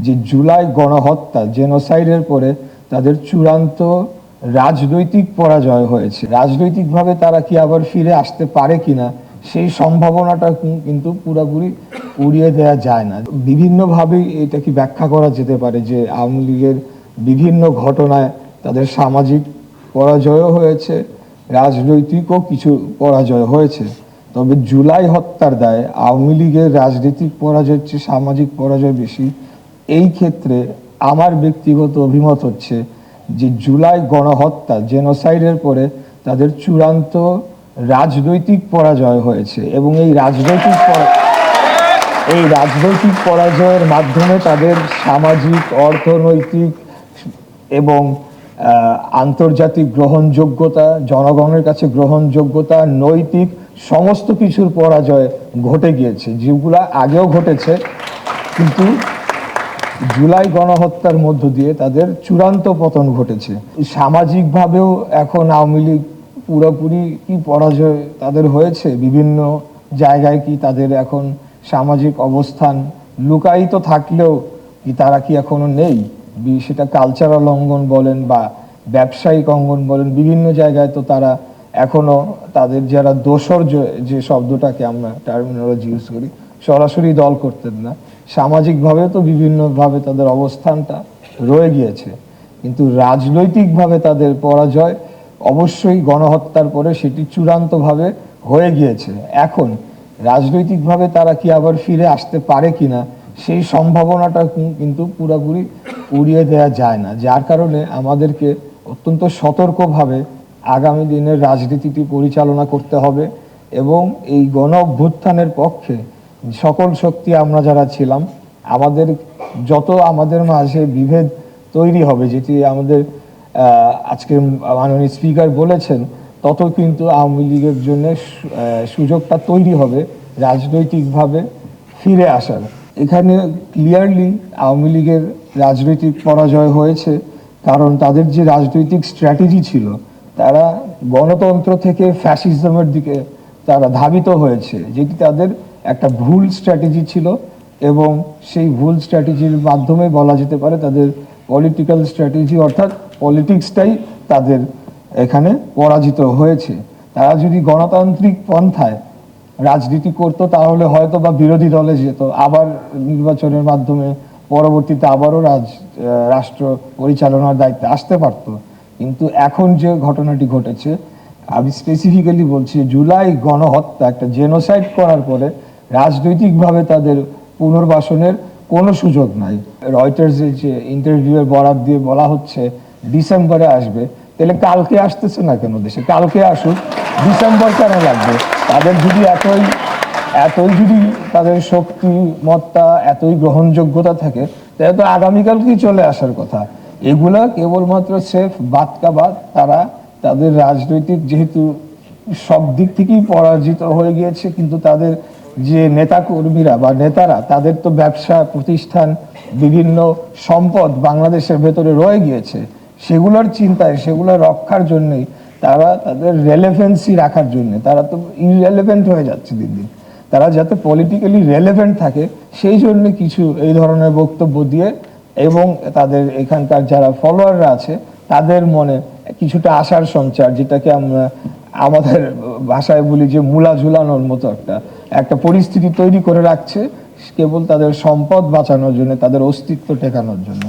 যে জুলাই গণহত্যা জেনোসাইডের পরে তাদের চূড়ান্ত রাজনৈতিক পরাজয় হয়েছে। রাজনৈতিকভাবে তারা কি আবার ফিরে আসতে পারে কিনা সেই সম্ভাবনাটা কিন্তু পুরোপুরি উড়িয়ে দেওয়া যায় না। বিভিন্নভাবে এটা কি ব্যাখ্যা করা যেতে পারে যে আওয়ামী লীগের বিভিন্ন ঘটনায় তাদের সামাজিক পরাজয়ও হয়েছে, রাজনৈতিকও কিছু পরাজয় হয়েছে। তবে জুলাই হত্যার দায়ে আওয়ামী লীগের রাজনৈতিক পরাজয়ের চেয়ে সামাজিক পরাজয় বেশি। এই ক্ষেত্রে আমার ব্যক্তিগত অভিমত হচ্ছে যে জুলাই গণহত্যা জেনোসাইডের পরে তাদের চূড়ান্ত রাজনৈতিক পরাজয় হয়েছে এবং এই রাজনৈতিক পরাজয়ের মাধ্যমে তাদের সামাজিক, অর্থনৈতিক এবং আন্তর্জাতিক গ্রহণযোগ্যতা, জনগণের কাছে গ্রহণযোগ্যতা, নৈতিক সমস্ত কিছুর পরাজয় ঘটে গিয়েছে, যেগুলা আগেও ঘটেছে। কিন্তু জুলাই গণহত্যার মধ্য দিয়ে তাদের চূড়ান্ত পতন ঘটেছে। সামাজিকভাবেও এখন আওয়ামী লীগ পুরোপুরি কি পরাজয় তাদের হয়েছে, বিভিন্ন জায়গায় কি তাদের এখন সামাজিক অবস্থান লুকায়িত থাকলেও কি তারা কি এখনো নেই, সেটা কালচারাল অঙ্গন বলেন বা ব্যবসায়িক অঙ্গন বলেন, বিভিন্ন জায়গায় তো তারা এখনো তাদের যারা দোসর যে শব্দটাকে আমরা টার্মিনোলজি ইউজ করি, সরাসরি দল করতেন না, সামাজিকভাবে তো বিভিন্নভাবে তাদের অবস্থানটা রয়ে গিয়েছে। কিন্তু রাজনৈতিকভাবে তাদের পরাজয় অবশ্যই গণহত্যার পরে সেটি চূড়ান্তভাবে হয়ে গিয়েছে। এখন রাজনৈতিকভাবে তারা কি আবার ফিরে আসতে পারে কিনা সেই সম্ভাবনাটা কিন্তু পুরোপুরি উড়িয়ে দেওয়া যায় না, যার কারণে আমাদেরকে অত্যন্ত সতর্কভাবে আগামী দিনের রাজনীতিটি পরিচালনা করতে হবে এবং এই গণ অভ্যুত্থানের পক্ষে সকল শক্তি আমরা যারা ছিলাম, আমাদের যত আমাদের মাঝে বিভেদ তৈরি হবে, যেটি আমাদের আজকে মাননীয় স্পিকার বলেছেন, তত কিন্তু আওয়ামী লীগের জন্য সুযোগটা তৈরি হবে রাজনৈতিকভাবে ফিরে আসার। এখানে ক্লিয়ারলি আওয়ামী লীগের রাজনৈতিক পরাজয় হয়েছে, কারণ তাদের যে রাজনৈতিক স্ট্র্যাটেজি ছিল, তারা গণতন্ত্র থেকে ফ্যাসিজমের দিকে তারা ধাবিত হয়েছে, যেটি তাদের একটা ভুল স্ট্র্যাটেজি ছিল এবং সেই ভুল স্ট্র্যাটেজির মাধ্যমে বলা যেতে পারে তাদের পলিটিক্যাল স্ট্র্যাটেজি অর্থাৎ পলিটিক্সটাই তাদের এখানে পরাজিত হয়েছে। তারা যদি গণতান্ত্রিক পন্থায় রাজনীতি করতো তাহলে হয়তো বা বিরোধী দলে যেত, আবার নির্বাচনের মাধ্যমে পরবর্তীতে আবারও রাষ্ট্র পরিচালনার দায়িত্বে আসতে পারত। কিন্তু এখন যে ঘটনাটি ঘটেছে, আমি স্পেসিফিক্যালি বলছি, জুলাই গণহত্যা একটা জেনোসাইড করার পরে রাজনৈতিকভাবে তাদের পুনর্বাসনের কোনো সুযোগ নাই। রয়টার্সের যে ইন্টারভিউয়ের বরাত দিয়ে বলা হচ্ছে ডিসেম্বরে আসবে, তাহলে কালকে আসতেছে না কেন দেশে? কালকে আসুক, ডিসেম্বর কেন লাগবে? তাদের যদি এতই যদি তাদের শক্তিমত্তা, এতই গ্রহণযোগ্যতা থাকে, তাহলে তো আগামীকালকেই চলে আসার কথা। এগুলা কেবলমাত্র সেফ বাদ। তারা তাদের রাজনৈতিক যেহেতু সব দিক থেকেই পরাজিত হয়ে গিয়েছে, কিন্তু তাদের যে নেতা কর্মীরা বা নেতারা, তাদের তো ব্যবসা প্রতিষ্ঠান, বিভিন্ন সম্পদ বাংলাদেশের ভেতরে রয়ে গিয়েছে, সেগুলোর চিন্তায়, সেগুলো রক্ষার জন্যই তারা তাদের রেলেভেন্সি রাখার জন্য তারা তো ইররেলেভেন্ট হয়ে যাচ্ছে দিন দিন। তারা যাতে পলিটিক্যালি রেলেভেন্ট থাকে সেই জন্য কিছু এই ধরনের বক্তব্য দিয়ে এবং তাদের এখানকার যারা ফলোয়াররা আছে তাদের মনে কিছুটা আশার সঞ্চার, যেটাকে আমরা আমাদের ভাষায় বলি যে মূলা ঝুলানোর মতো একটা পরিস্থিতি তৈরি করে রাখছে, কেবল তাদের সম্পদ বাঁচানোর জন্য, তাদের অস্তিত্ব টেকানোর জন্য।